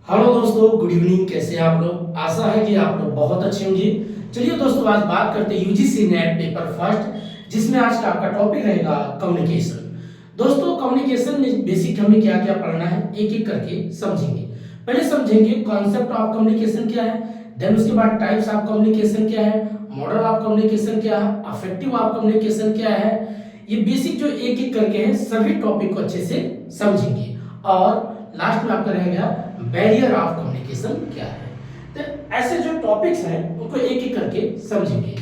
Hello दोस्तों, good evening. कैसे हैं आप लोग? आशा है कि आप लोग बहुत अच्छे होंगे। चलिए दोस्तों, आज बात करते हैं यूजीसी नेट पेपर फर्स्ट, जिसमें आज का आपका टॉपिक रहेगा कम्युनिकेशन। दोस्तों, कम्युनिकेशन में बेसिक हमें क्या क्या पढ़ना है एक एक करके समझेंगे। पहले समझेंगे कॉन्सेप्ट ऑफ कम्युनिकेशन क्या है, देन उसके बाद टाइप्स ऑफ कम्युनिकेशन क्या है, मॉडल ऑफ कम्युनिकेशन क्या है, अफेक्टिव ऑफ कम्युनिकेशन क्या है। ये बेसिक जो एक एक करके है सभी टॉपिक को अच्छे से समझेंगे। और लास्ट में आपका रहेगा बैरियर ऑफ कम्युनिकेशन क्या है। तो ऐसे जो टॉपिक्स हैं उनको एक एक करके समझेंगे।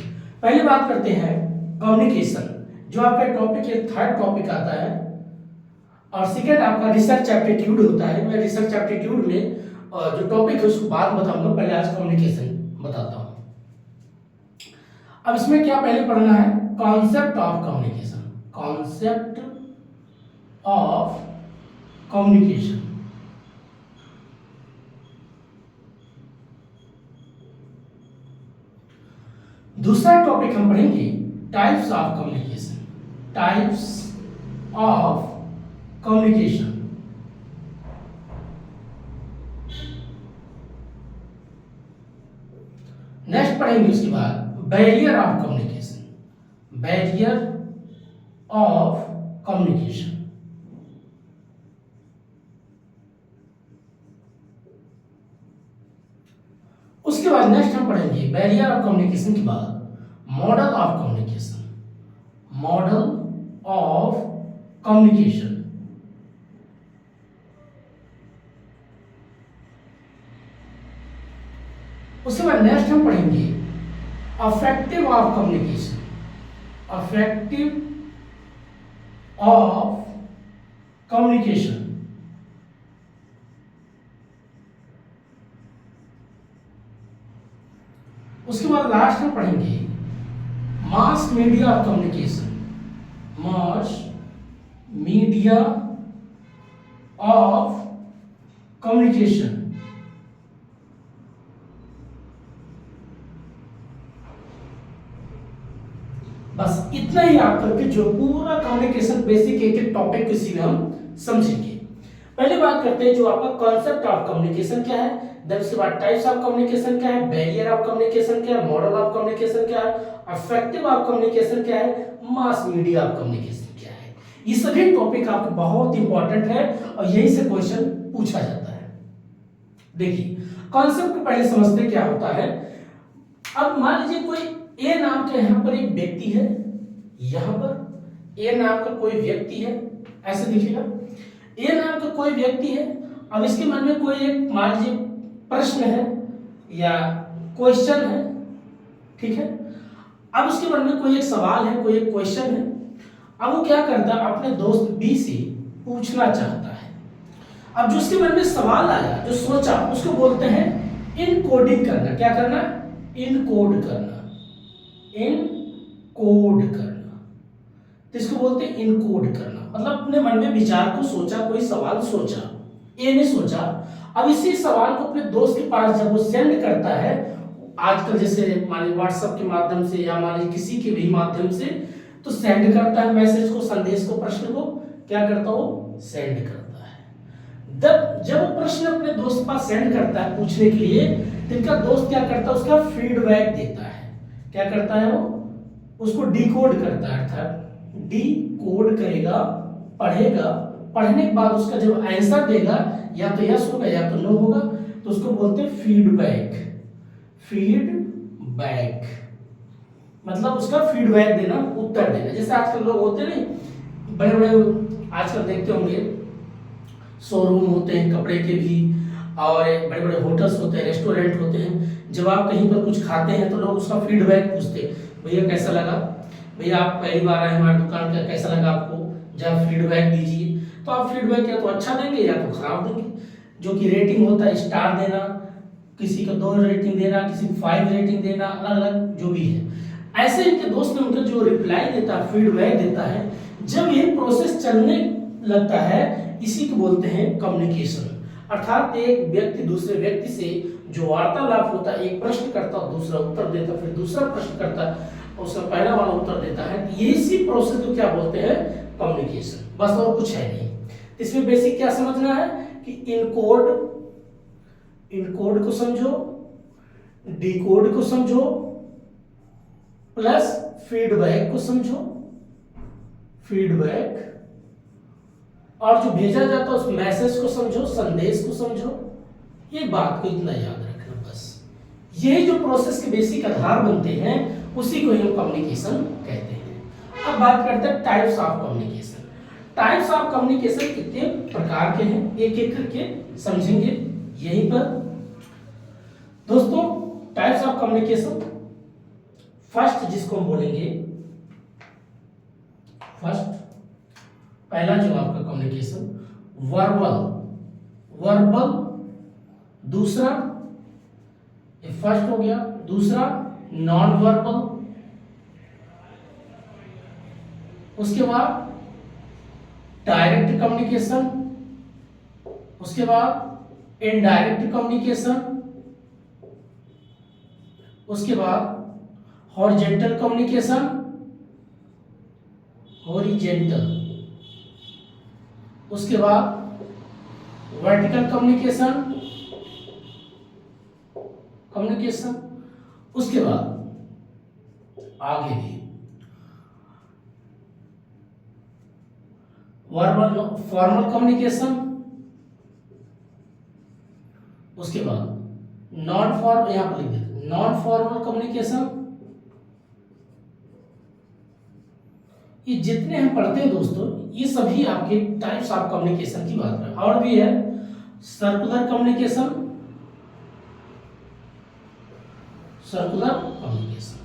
पहले बात करते हैं कम्युनिकेशन, जो आपका टॉपिक है, थर्ड टॉपिक आता है। और सेकेंड आपका रिसर्च एप्टीट्यूड होता है। मैं रिसर्च एप्टीट्यूड में जो टॉपिक है उसको बाद में बताऊंगा, पहले आज कम्युनिकेशन बताता हूं। अब इसमें क्या पहले पढ़ना है, concept of communication. Concept of communication. दूसरा टॉपिक हम पढ़ेंगे types of communication. Types of communication. Next पढ़ेंगे उसके बाद barrier of communication. Barrier of communication. उसके बाद नेक्स्ट हम पढ़ेंगे बैरियर ऑफ कम्युनिकेशन के बाद model of communication. Model of communication. उसके बाद नेक्स्ट हम पढ़ेंगे affective of communication. Affective of communication. उसके बाद लास्ट में पढ़ेंगे mass media of communication. Mass media of communication. बस इतना ही आप करके जो पूरा कम्युनिकेशन बेसिक एक एक टॉपिक इसी में हम समझेंगे। पहले बात करते हैं जो आपका कॉन्सेप्ट ऑफ कम्युनिकेशन क्या है, देन उसके बाद टाइप्स ऑफ कम्युनिकेशन क्या है, बैरियर ऑफ कम्युनिकेशन क्या है, मॉडल ऑफ कम्युनिकेशन क्या है, अफेक्टिव ऑफ कम्युनिकेशन क्या है, मास मीडिया ऑफ कम्युनिकेशन क्या है। ये सभी टॉपिक आपके बहुत इंपॉर्टेंट है और यही से क्वेश्चन पूछा जाता है। देखिए, कॉन्सेप्ट को पहले समझते क्या होता है। अब मान लीजिए कोई ए नाम के यहां पर एक व्यक्ति है, यहां पर ए नाम का कोई व्यक्ति है, ऐसे दिखेगा। ए नाम का कोई व्यक्ति है। अब इसके मन में कोई एक मान लीजिए प्रश्न है या क्वेश्चन है, ठीक है। अब उसके मन में कोई एक सवाल है, कोई एक क्वेश्चन है। अब वो क्या करता है, अपने दोस्त बी से पूछना चाहता है। अब जो उसके मन में सवाल आया, जो सोचा, उसको बोलते हैं इनकोडिंग करना। क्या करना? इनकोड करना। इनकोड करना, तो इसको बोलते हैं इनकोड करना। मतलब अपने मन में विचार को सोचा, कोई सवाल सोचा, ए ने सोचा। अब इसी सवाल को अपने दोस्त के पास जब वो सेंड करता है, आजकल जैसे मान लीजिए व्हाट्सएप के माध्यम से या मान लीजिए किसी के भी माध्यम से, तो सेंड करता है मैसेज को, संदेश को, प्रश्न को। क्या करता हो? सेंड करता है। जब वो प्रश्न अपने दोस्त के पास सेंड करता है पूछने के लिए, तो इनका दोस्त क्या करता है? उसका फीडबैक देता है। क्या करता है वो? उसको डिकोड करता है, अर्थात डिकोड करेगा, पढ़ेगा। पढ़ने के बाद उसका जब आंसर देगा, या तो यस होगा या तो नो होगा, तो उसको बोलते हैं फीडबैक। फीडबैक मतलब उसका फीडबैक देना, उत्तर देना। जैसे आजकल लोग होते नहीं, बड़े बड़े आजकल देखते होंगे शोरूम होते हैं कपड़े के भी, और बड़े बड़े होटल्स होते हैं, रेस्टोरेंट होते हैं। जब आप कहीं पर कुछ खाते हैं तो लोग उसका फीडबैक पूछते हैं, भैया कैसा लगा, भैया आप पहली बार आए हमारी दुकान का, कैसा लगा आपको, जब फीडबैक दीजिए। तो आप फीडबैक या तो अच्छा देंगे या तो खराब देंगे। जो कि रेटिंग होता है, स्टार देना, किसी को 2 रेटिंग देना, किसी को 5 रेटिंग देना, अलग अलग जो भी है। ऐसे इनके दोस्त ने उनका जो रिप्लाई देता है, फीडबैक देता है, जब ये प्रोसेस चलने लगता है, इसी को बोलते हैं कम्युनिकेशन। अर्थात एक व्यक्ति दूसरे व्यक्ति से जो वार्तालाप होता है, एक प्रश्न करता है, दूसरा उत्तर देता, फिर दूसरा प्रश्न करता है, उसका पहला वाला उत्तर देता है। ये इसी प्रोसेस को क्या बोलते हैं? कम्युनिकेशन। बस और कुछ है नहीं। इसमें बेसिक क्या समझना है कि इनकोड इनकोड को समझो, डिकोड को समझो, प्लस फीडबैक को समझो, फीडबैक, और जो भेजा जाता है उस मैसेज को समझो, संदेश को समझो। ये बात को इतना याद रखना बस। यही जो प्रोसेस के बेसिक आधार बनते हैं उसी को हम कम्युनिकेशन कहते हैं। अब बात करते हैं types of communication. Types of communication कितने प्रकार के हैं, एक एक करके समझेंगे यहीं पर। दोस्तों, टाइप्स ऑफ कम्युनिकेशन, फर्स्ट जिसको हम बोलेंगे, फर्स्ट पहला जो आपका कम्युनिकेशन वर्बल, वर्बल, दूसरा ये फर्स्ट हो गया, दूसरा नॉन वर्बल, उसके बाद डायरेक्ट कम्युनिकेशन, उसके बाद इनडायरेक्ट कम्युनिकेशन, उसके बाद हॉरिजेंटल कम्युनिकेशन, हॉरिजेंटल, उसके बाद वर्टिकल कम्युनिकेशन, कम्युनिकेशन, उसके बाद आगे भी वर्बल फॉर्मल कम्युनिकेशन, उसके बाद नॉन फॉर्मल, यहां पर लिख देते नॉन फॉर्मल कम्युनिकेशन। ये जितने हम पढ़ते हैं दोस्तों, ये सभी आपके टाइप्स ऑफ कम्युनिकेशन की बात है। और भी है सर्कुलर कम्युनिकेशन, सर्कुलर कम्युनिकेशन।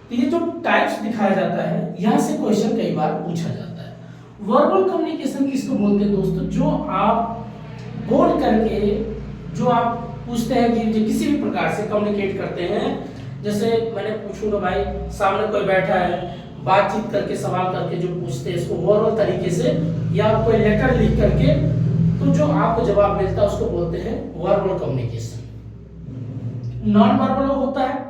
तो ये जो टाइप्स दिखाया जाता है, यहां से क्वेश्चन कई बार पूछा जाता है। वर्बल कम्युनिकेशन किसको बोलते हैं दोस्तों? जो आप बोल करके, जो आप पूछते हैं कि जो किसी भी प्रकार से कम्युनिकेट करते हैं। जैसे मैंने पूछूंगा भाई, सामने कोई बैठा है, बातचीत करके सवाल करके जो पूछते हैं इसको वर्बल तरीके से, या कोई लेटर लिख करके तो जो आपको जवाब मिलता है उसको बोलते हैं वर्बल कम्युनिकेशन। नॉन वर्बल होता है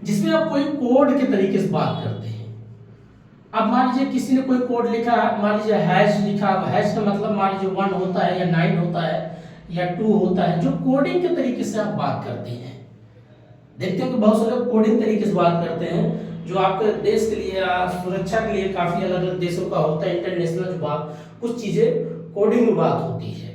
जिसमें आप कोई कोड के तरीके से बात करते हैं। अब मान लीजिए किसी ने कोई कोड लिखा, मान लीजिए हैश लिखा। अब हैश का मतलब मान लीजिए 1 होता है या 9 होता है या 2 होता है, जो कोडिंग के तरीके से आप बात करते हैं। देखते हैं कि बहुत सारे लोग कोडिंग तरीके से बात करते हैं, जो आपके देश के लिए या सुरक्षा के लिए काफी अलग अलग देशों का होता है। इंटरनेशनल जो बात, कुछ चीजें कोडिंग में बात होती है,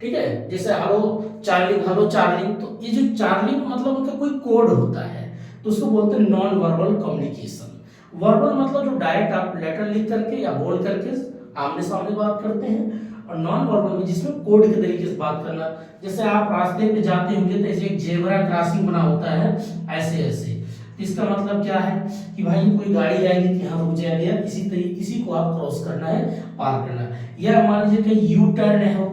ठीक है। जैसे हेलो चार्लिंग, हेलो चार्लिंग, तो ये जो चार्लिंग मतलब उनका कोई कोड होता है, तो उसको बोलते हैं नॉन वर्बल कम्युनिकेशन। वर्बल मतलब जो डायरेक्ट आप लेटर लिख करके या बोल करके आमने सामने बात करते हैं, और नॉन वर्बल में जिसमें कोड के तरीके से बात करना। जैसे आप रास्ते पे जाते होंगे तो ऐसे एक जेब्रा क्रॉसिंग बना होता है, ऐसे ऐसे। इसका मतलब क्या है कि भाई कोई गाड़ी आएगी कि यहाँ रुक जाएगा, इसी को आप क्रॉस करना है, पार करना है। या मान लीजिए कि यू टर्न हो,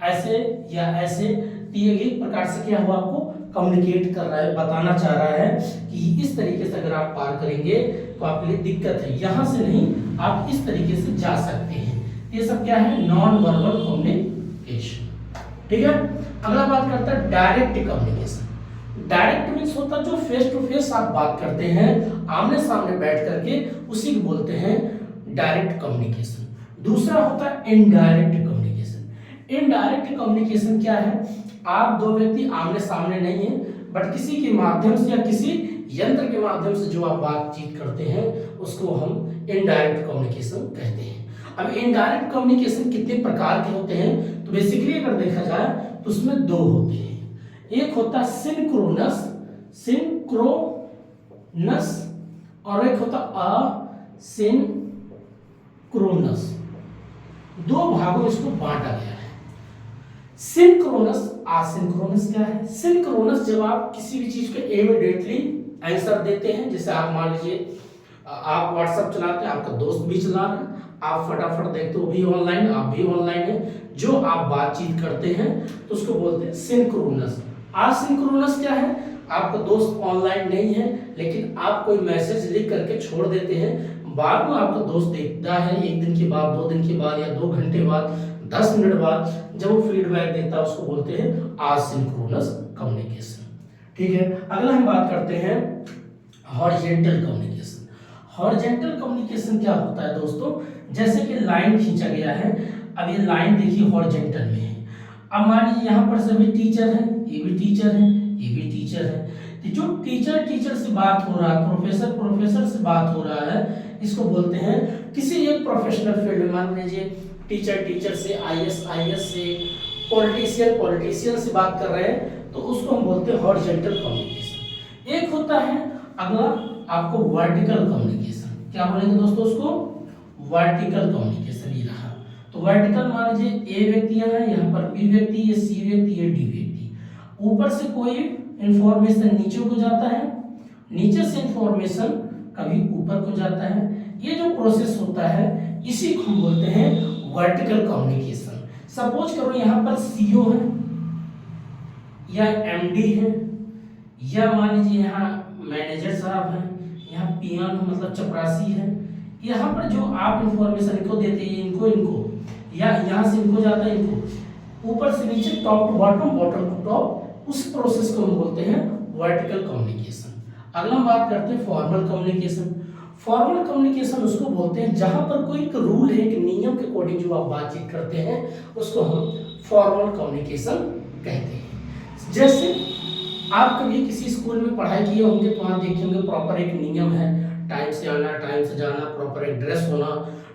ऐसे या ऐसे, ये एक प्रकार से क्या हुआ, आपको कम्युनिकेट कर रहा है, बताना चाह रहा है कि इस तरीके से अगर आप पार करेंगे तो आपके लिए दिक्कत है, यहां से नहीं, आप इस तरीके से जा सकते हैं। ये सब क्या है, नॉन वर्बल कम्युनिकेशन, ठीक है। अगला बात करता है डायरेक्ट कम्युनिकेशन। डायरेक्ट मीन्स होता है जो फेस टू फेस आप बात करते हैं, आमने सामने बैठ करके, उसी को बोलते हैं डायरेक्ट कम्युनिकेशन। दूसरा होता है इनडायरेक्ट कम्युनिकेशन। इनडायरेक्ट कम्युनिकेशन क्या है, आप दो व्यक्ति आमने सामने नहीं है, बट किसी के माध्यम से या किसी यंत्र के माध्यम से जो आप बातचीत करते हैं उसको हम इनडायरेक्ट कम्युनिकेशन कहते हैं। अब इनडायरेक्ट कम्युनिकेशन कितने प्रकार के होते हैं, तो बेसिकली अगर देखा जाए तो उसमें 2 होते हैं। एक होता है सिंक्रोनस, सिंक्रोनस, और एक होता असिंक्रोनस। 2 भागों में इसको बांटा गया है। सिंक्रोनस, असिंक्रोनस क्या है? सिंक्रोनस जब आप किसी भी चीज को इमीडिएटली आंसर देते हैं, जैसे आप मान लीजिए आप व्हाट्सएप चलाते हैं, आपका दोस्त भी चला रहा है, आप फटाफट देखते हो, भी ऑनलाइन, आप भी ऑनलाइन है, जो आप बातचीत करते हैं तो उसको बोलते हैं सिंक्रोनस। असिंक्रोनस क्या है, आपका दोस्त ऑनलाइन नहीं है लेकिन आप कोई मैसेज लिख करके छोड़ देते हैं, बाद में आपका दोस्त देखता है 1 दिन के बाद, 2 दिन के बाद, या 2 घंटे बाद, 10 मिनट बाद, जब वो फीडबैक देता है उसको बोलते हैं असिंक्रोनस कम्युनिकेशन, ठीक है। अगला हम बात करते हैं हॉरिजॉन्टल कम्युनिकेशन। हॉरिजॉन्टल कम्युनिकेशन क्या होता है दोस्तों, जैसे कि लाइन खींचा गया है, अब ये लाइन देखिए हॉरिजॉन्टल में है, अब मान लीजिए यहाँ पर सभी टीचर हैं, ये भी टीचर है, ये भी टीचर है, तो जो टीचर टीचर से बात हो रहा है, प्रोफेसर प्रोफेसर से बात हो रहा है, इसको बोलते हैं किसी एक प्रोफेशनल फील्ड में। मान लीजिए टीचर टीचर से, आईएएस आईएएस से, पॉलिटिशियन पॉलिटिशियन से बात कर रहे हैं, तो उसको हम बोलते हैं हॉरिजॉन्टल कम्युनिकेशन। एक होता है अगला आपको वर्टिकल कम्युनिकेशन। क्या बोलेंगे दोस्तों उसको? Vertical communication. ये रहा। तो वर्टिकल मान लीजिए ए व्यक्तियां हैं, यहाँ पर बी व्यक्ति, ये सी व्यक्ति, ये डी व्यक्ति। ऊपर से कोई इंफॉर्मेशन नीचे को जाता है, नीचे से इंफॉर्मेशन कभी ऊपर को जाता है। ये जो प्रोसेस होता है इसी को हम बोलते हैं वर्टिकल कम्युनिकेशन। सपोज करो यहाँ पर सीईओ है या एमडी है, या मान लीजिए यहाँ मैनेजर साहब हैं, यहाँ पीएन मतलब चपरासी है। यहाँ पर जो आप इंफॉर्मेशन इनको देते हैं, इनको इनको, या यहाँ से इनको जाता है इनको, ऊपर से नीचे, top to bottom, bottom to top, उस प्रोसेस को हम बोलते हैं वर्टिकल कम्युनिकेशन। अगला हम बात करते हैं फॉर्मल कम्युनिकेशन। फॉर्मल कम्युनिकेशन उसको बोलते हैं जहां पर कोई एक रूल है, एक नियम के अकॉर्डिंग जो आप बातचीत करते हैं, उसको हम फॉर्मल कम्युनिकेशन कहते हैं। जैसे आप कभी किसी स्कूल में पढ़ाई किए होंगे तो आप देखे होंगे प्रॉपर एक नियम है, टाइम से आना, टाइम से जाना, प्रॉपर एक ड्रेस होना,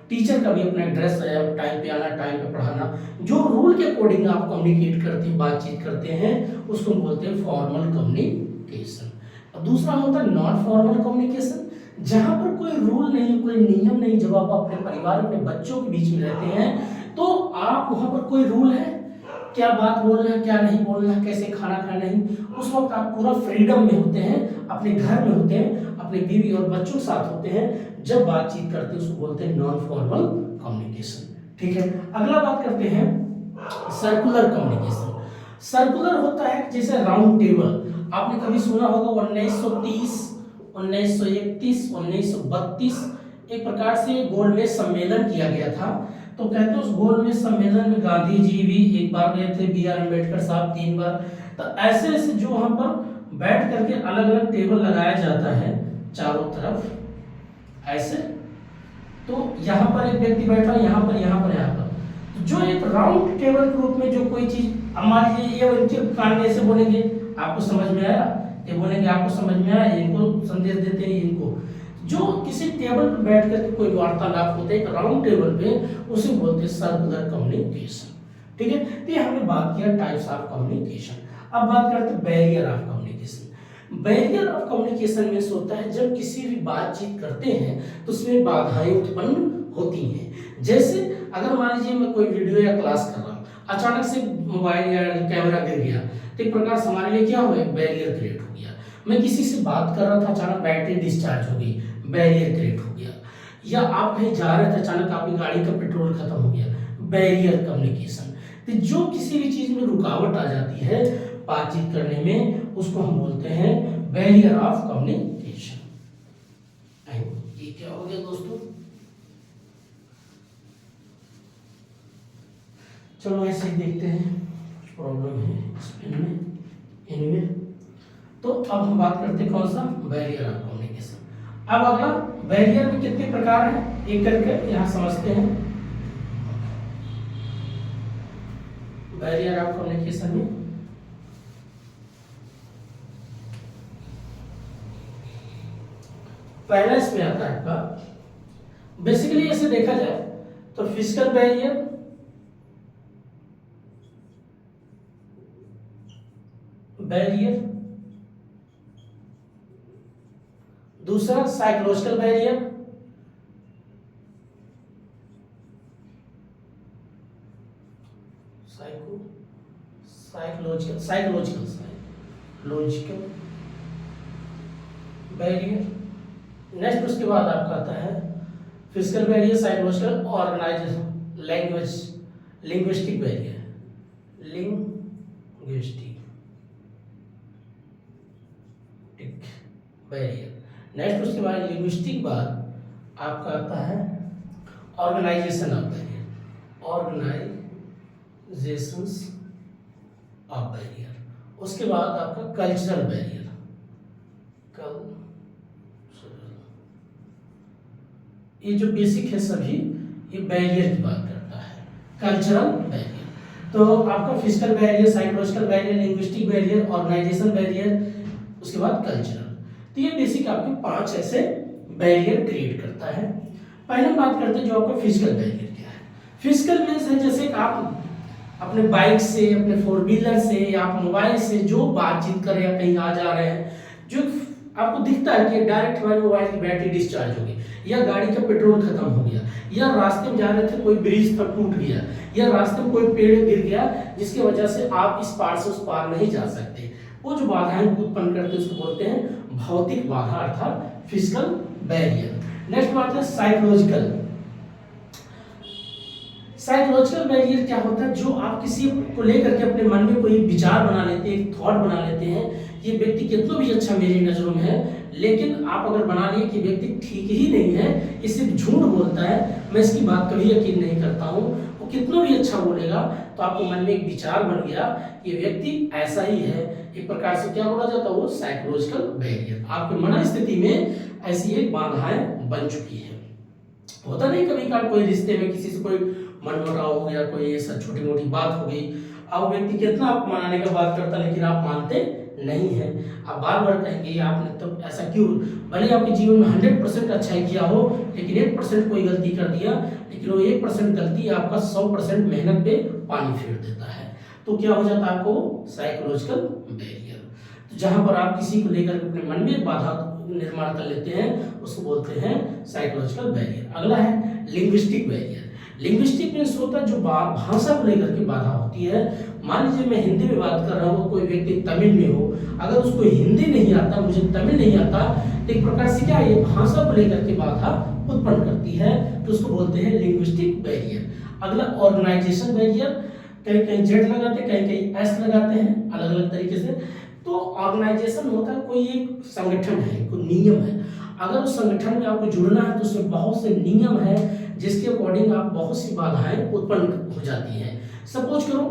टीचर का भी अपना ड्रेस है, टाइम पे आना, टाइम पे पढ़ाना। जो रूल के अकॉर्डिंग आप कम्युनिकेट करते हैं, बातचीत करते हैं, उसको हम बोलते हैं फॉर्मल कम्युनिकेशन। और दूसरा होता है नॉन फॉर्मल कम्युनिकेशन, जहां पर कोई रूल नहीं, कोई नियम नहीं। जब आप अपने परिवार, अपने बच्चों के बीच में रहते हैं तो आप वहां पर कोई रूल है, क्या बात बोलना है, क्या नहीं बोलना है, कैसे खाना खाना नहीं, उस वक्त आप पूरा फ्रीडम में होते हैं, अपने घर में होते हैं, अपने बीवी और बच्चों के साथ होते हैं। जब बातचीत करते हैं उसको बोलते हैं नॉन फॉर्मल कम्युनिकेशन। ठीक है। अगला बात करते हैं सर्कुलर कम्युनिकेशन। सर्कुलर होता है जैसे राउंड टेबल, आपने कभी सुना होगा 1930, 1931, 1932 एक प्रकार से गोलमेज सम्मेलन किया गया था। तो कहते हैं उस गोलमेज सम्मेलन में गांधी जी भी एक बार गए थे, बी आर अम्बेडकर साहब 3 बार। तो ऐसे ऐसे जो वहां पर बैठ करके अलग अलग टेबल लगाया जाता है चारों तरफ ऐसे। तो यहाँ पर एक व्यक्ति बैठा, यहाँ पर, यहाँ पर, यहाँ पर। तो जो एक राउंड टेबल के रूप में जो कोई चीज, मान लीजिए ये उनके कान ऐसे बोलेंगे, आपको समझ में आया, ये बोलेंगे आपको समझ में आया, इनको संदेश देते हैं इनको। जो किसी टेबल पर बैठ करके कोई वार्तालाप होता है एक राउंड टेबल पे, उसे बोलते हैं सर्कुलर कम्युनिकेशन। ठीक है। तो ये हमने बात किया टाइप्स ऑफ कम्युनिकेशन। अब बात करते हैं barrier of communication. Barrier of communication में होता है जब किसी भी बातचीत करते हैं तो उसमें बाधाएं उत्पन्न होती हैं। जैसे अगर मान लीजिए मैं कोई वीडियो या क्लास कर रहा हूँ, अचानक से मोबाइल या कैमरा गिर गया, तो एक प्रकार से हमारे लिए क्या हुआ, बैरियर क्रिएट हो गया। मैं किसी से बात कर रहा था, अचानक बैटरी डिस्चार्ज हो गई, बैरियर क्रिएट हो गया। या आप कहीं जा रहे थे, अचानक आपकी गाड़ी का पेट्रोल खत्म हो गया, बैरियर कम्युनिकेशन। तो जो किसी भी चीज में रुकावट आ जाती है बातचीत करने में, उसको हम बोलते हैं बैरियर ऑफ कम्युनिकेशन। ये क्या हो गया दोस्तों? चलो ऐसे ही देखते हैं, कुछ प्रॉब्लम है इस पेन में। एनीवे, तो अब हम बात करते हैं कौन सा, बैरियर ऑफ कम्युनिकेशन। अब अगला, बैरियर में कितने प्रकार हैं एक करके यहां समझते हैं। बैरियर ऑफ कम्युनिकेशन में पहला इसमें आता है आपका, बेसिकली ऐसे देखा जाए तो फिजिकल बैरियर, बैरियर, दूसरा psychological barrier, psychological barrier. Next उसके बाद आपका आता है physical barrier, psychological, organisation, language, linguistic barrier, barrier. Next उसके बाद लिंग्विस्टिक बाद आपका आता है organisation of barrier, organisations of barrier. उसके बाद आपका कल्चरल बैरियर, ये जो बेसिक है सभी, ये बैरियर की बात करता है, कल्चरल बैरियर। तो आपका physical barrier, psychological barrier, linguistic barrier, organisation barrier, उसके बाद कल्चरल। तो ये बेसिक आपके 5 ऐसे बैरियर क्रिएट करता है। पहले बात करते हैं जो आपका फिजिकल बैरियर क्या है। फिजिकल मीन्स है जैसे आप अपने बाइक से, अपने 4 व्हीलर से या आप मोबाइल से जो बातचीत कर रहे हैं, कहीं आ जा रहे हैं, जो आपको दिखता है कि डायरेक्ट हमारे मोबाइल की बैटरी डिस्चार्ज हो गई, या गाड़ी का पेट्रोल खत्म हो गया, या रास्ते में जा रहे थे कोई ब्रिज पर टूट गया, या रास्ते में कोई पेड़ गिर गया जिसकी वजह से आप इस पार से उस पार नहीं जा सकते, वो जो बाधाएं उत्पन्न करते हैं उसको बोलते हैं भौतिक बाधा अर्थात फिजिकल बैरियर। नेक्स्ट बात है साइकोलॉजिकल। साइकोलॉजिकल बैरियर क्या होता है, जो आप किसी को लेकर के अपने मन में कोई विचार बना लेते हैं, एक थॉट बना लेते हैं, ये व्यक्ति कितना भी अच्छा मेरी नजरों में है, लेकिन आप अगर बना लिए कि व्यक्ति ठीक ही नहीं है, ये सिर्फ झूठ बोलता है, मैं इसकी बात कभी यकीन नहीं करता हूँ, वो कितना भी अच्छा बोलेगा, तो आपको मन में एक विचार बन गया ये व्यक्ति ऐसा ही है, एक प्रकार से क्या बोला जाता है वो साइकोलॉजिकल बैरियर। आपके मन स्थिति में ऐसी एक बाधाएं बन चुकी है। होता नहीं कभी कभार कोई रिश्ते में किसी से कोई मनमुटाव हो गया, कोई ऐसा छोटी मोटी बात हो गई, अब व्यक्ति कितना आप मनाने का बात करता लेकिन आप मानते नहीं है, आप बार बार कहेंगे आपने तो ऐसा क्यों, भले आपके जीवन में 100% अच्छाई किया हो लेकिन 1% कोई गलती कर दिया, लेकिन वो 1% गलती आपका 100% मेहनत पे पानी फेर देता है, तो क्या हो जाता है आपको साइकोलॉजिकल बैरियर। तो जहां पर आप किसी को लेकर अपने मन में बाधा निर्माण कर लेते हैं उसको बोलते हैं साइकोलॉजिकल बैरियर। अगला है लिंग्विस्टिक बैरियर। लिंग्विस्टिक मीन्स होता है जो भाषा को लेकर के बाधा होती है। मान लीजिए मैं हिंदी में बात कर रहा हूँ, कोई व्यक्ति तमिल में हो, अगर उसको हिंदी नहीं आता, मुझे तमिल नहीं आता, तो एक प्रकार से क्या ये भाषा को लेकर के बाधा उत्पन्न करती है, तो उसको बोलते हैं लिंग्विस्टिक बैरियर। अगला ऑर्गेनाइजेशन बैरियर, कहीं कहीं जेड लगाते हैं, कहीं कहीं एस लगाते हैं, अलग अलग तरीके से। तो ऑर्गेनाइजेशन होता है कोई एक संगठन है, कोई नियम है, अगर उस संगठन में आपको जुड़ना है तो उसमें बहुत से नियम है जिसके अकॉर्डिंग आप बहुत सी बाधाएं उत्पन्न हो जाती हैं। सपोज करो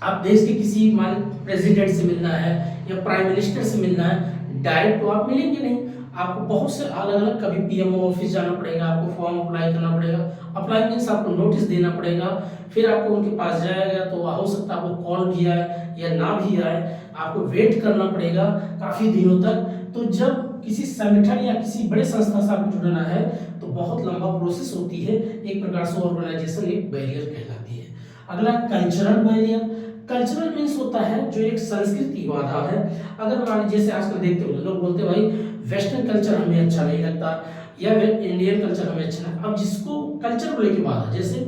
आप देश के किसी मान प्रेसिडेंट से मिलना है या प्राइम मिनिस्टर से मिलना है, डायरेक्ट तो आप मिलेंगे नहीं, आपको बहुत से अलग अलग, कभी पीएमओ ऑफिस जाना पड़ेगा, आपको फॉर्म अप्लाई करना पड़ेगा, अप्लाई मीन्स आपको नोटिस देना पड़ेगा, फिर आपको उनके पास जाएगा तो हो सकता है आपको कॉल भी आए या ना भी आए, आपको वेट करना पड़ेगा काफी दिनों तक। तो जब किसी संगठन या किसी बड़े संस्था से आपको जुड़ना है तो बहुत लंबा प्रोसेस होती है, एक प्रकार से ऑर्गेनाइजेशन एक बैरियर कहलाती है। अगला कल्चरल बैरियर। कल्चरल मीन्स होता है जो एक संस्कृति बाधा है। अगर मान लीजिए जैसे आजकल देखते हो लोग बोलते हैं भाई वेस्टर्न कल्चर हमें अच्छा नहीं लगता या इंडियन कल्चर हमें अच्छा नहीं, अब जिसको कल्चर को लेके बाधा, जैसे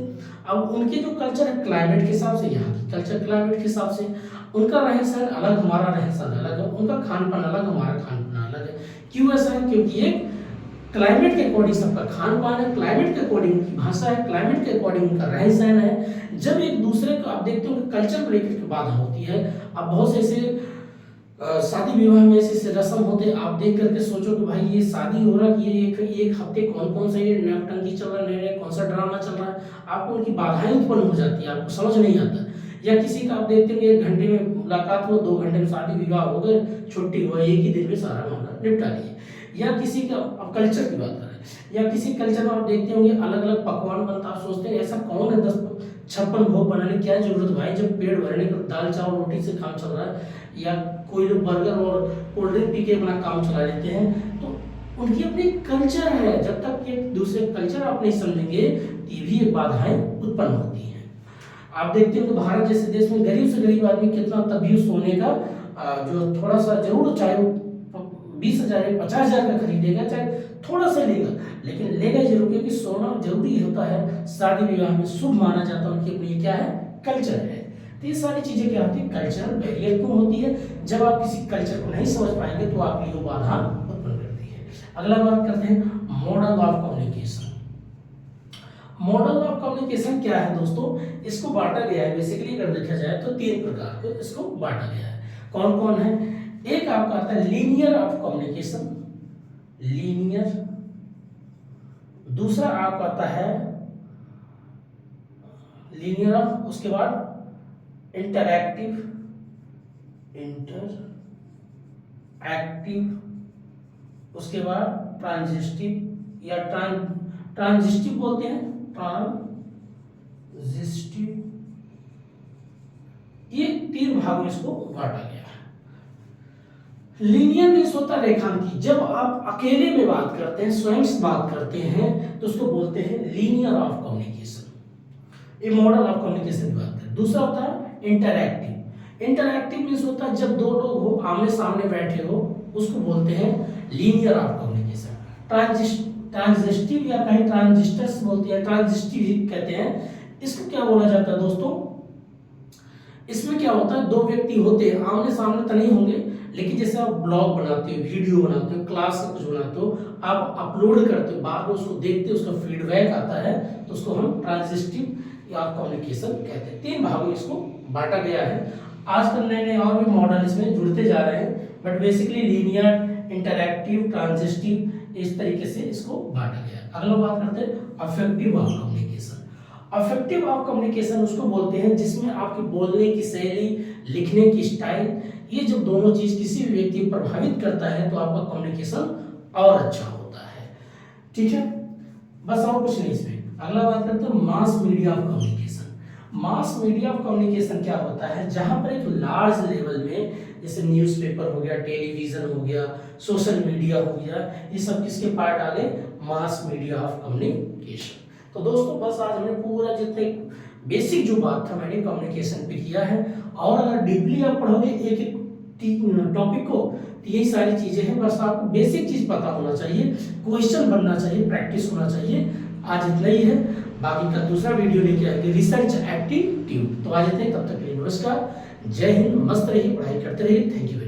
अब उनके जो कल्चर है क्लाइमेट के हिसाब से, यहाँ की कल्चर क्लाइमेट के हिसाब से, उनका रहन सहन अलग, हमारा रहन सहन अलग है, उनका खान पान अलग, हमारा खान पान अलग है। क्यों ऐसा है? क्योंकि एक क्लाइमेट के अकॉर्डिंग सबका खान पान है, क्लाइमेट के अकॉर्डिंग उनकी भाषा है, क्लाइमेट के अकॉर्डिंग उनका रहन सहन है। जब एक दूसरे को आप देखते हो कि कल्चर को लेकर के बाधा होती है, अब बहुत से ऐसे शादी विवाह में ऐसे रस्म होते, आप देख करके सोचो कि भाई ये शादी हो रहा है, ये एक हफ्ते कौन कौन सा ये नवटंकी चल रहा है, कौन सा ड्रामा चल रहा है, आपको उनकी बाधाएं उत्पन्न हो जाती है, आपको समझ नहीं आता। या किसी का आप देखते हैं 1 घंटे में मुलाकात हो, 2 घंटे में शादी विवाह हो गए, छुट्टी हुआ, एक ही दिन में सारा मामला निपटा लिए। या किसी का अब कल्चर की बात करें, या किसी कल्चर में आप देखते होंगे अलग अलग पकवान बनता, आप सोचते हैं ऐसा कौन है 10-56 भोग बनाने की क्या जरूरत भाई, जब पेट भरने का दाल चावल रोटी से काम चल रहा है, या कोई लोग बर्गर और कोल्ड ड्रिंक पी के अपना काम चला लेते हैं, तो उनकी अपनी कल्चर है। जब तक एक दूसरे कल्चर आप नहीं समझेंगे तो भी एक बाधाएं उत्पन्न होती हैं। आप देखते हो कि भारत जैसे देश में गरीब से गरीब आदमी कितना तब भी सोने का जो थोड़ा सा जरूर, चाहे 20,000 या 50,000 का खरीदेगा, चाहे थोड़ा सा लेगा, लेकिन लेगा जरूर, क्योंकि सोना जरूरी होता है, शादी विवाह में शुभ माना जाता है, उनकी अपनी क्या है कल्चर है। तो ये सारी चीजें क्या होती है, कल्चरल बैरियर क्यों होती है? जब आप किसी कल्चर को नहीं समझ पाएंगे तो आपके लिए बाधा उत्पन्न करती है। अगला बात करते हैं model of communication. Model of communication क्या है दोस्तों? इसको बांटा गया है बेसिकली, अगर देखा जाए तो 3 प्रकार को इसको बांटा गया है। कौन कौन है? एक आपका आता है लीनियर ऑफ कम्युनिकेशन, लीनियर। दूसरा आपका आता है लीनियर ऑफ, उसके बाद इंटरएक्टिव, उसके बाद ट्रांजिस्टिव या ट्रांजिस्टिव बोलते हैं, ट्रांजिस्टिव, तीन भागों में इसको बांटा गया है। लीनियर मीन्स होता है रेखांकित। जब आप अकेले में बात करते हैं, स्वयं से बात करते हैं, तो उसको बोलते हैं लीनियर ऑफ कम्युनिकेशन। ये मॉडल ऑफ कम्युनिकेशन की बात करें। दूसरा होता है इंटरैक्टिव। इंटरैक्टिव मीन्स होता है जब दो लोग हो, आमने सामने बैठे हो, उसको बोलते हैं लीनियर ऑफ कम्युनिकेशन। ट्रांजिस्टिव या कहीं ट्रांजिस्टर्स बोलते हैं, ट्रांजिस्टिव कहते हैं। इसको क्या बोला जाता है दोस्तों? इसमें क्या होता है, दो व्यक्ति होते हैं, आमने सामने तो नहीं होंगे, लेकिन जैसे आप ब्लॉग बनाते हो, वीडियो बनाते हो, क्लास का कुछ बनाते हो, आप अपलोड करते हो, बाद में उसको देखते हो, उसका फीडबैक आता है, तो उसको हम ट्रांजिस्टिव या कम्युनिकेशन कहते हैं। तीन भागों में इसको बांटा गया है। आजकल नए नए और भी मॉडल इसमें जुड़ते जा रहे हैं, but basically linear, interactive, transitive, इस तरीके से इसको बांटा गया है। अगला बात करते हैं affective of communication. Affective of communication उसको बोलते हैं जिसमें आपके बोलने की शैली, लिखने की स्टाइल, ये जब दोनों चीज किसी भी व्यक्ति को प्रभावित करता है तो आपका कम्युनिकेशन और अच्छा होता है। ठीक है, बस और कुछ नहीं इसमें। अगला बात करते हैं mass media of communication. Mass media of communication क्या होता है? जहां पर एक लार्ज लेवल में, जैसे न्यूज़पेपर हो गया, टेलीविजन हो गया, सोशल मीडिया हो गया, ये सब किसके पार्ट आ गए? Mass media of communication. तो दोस्तों बस आज हमने पूरा जितने बेसिक जो बात था मैंने कम्युनिकेशन पे किया है, और अगर डीपली आप पढ़ोगे एक एक टॉपिक को, तो यही सारी चीजें हैं। बस आपको बेसिक चीज पता होना चाहिए, क्वेश्चन बनना चाहिए, प्रैक्टिस होना चाहिए। आज इतना ही है, बाकी का दूसरा वीडियो लेके आएंगे रिसर्च एप्टीट्यूड। तो आज इतने, तब तक के लिए नमस्कार, जय हिंद, मस्त रहिए, पढ़ाई करते रहिए। Thank you.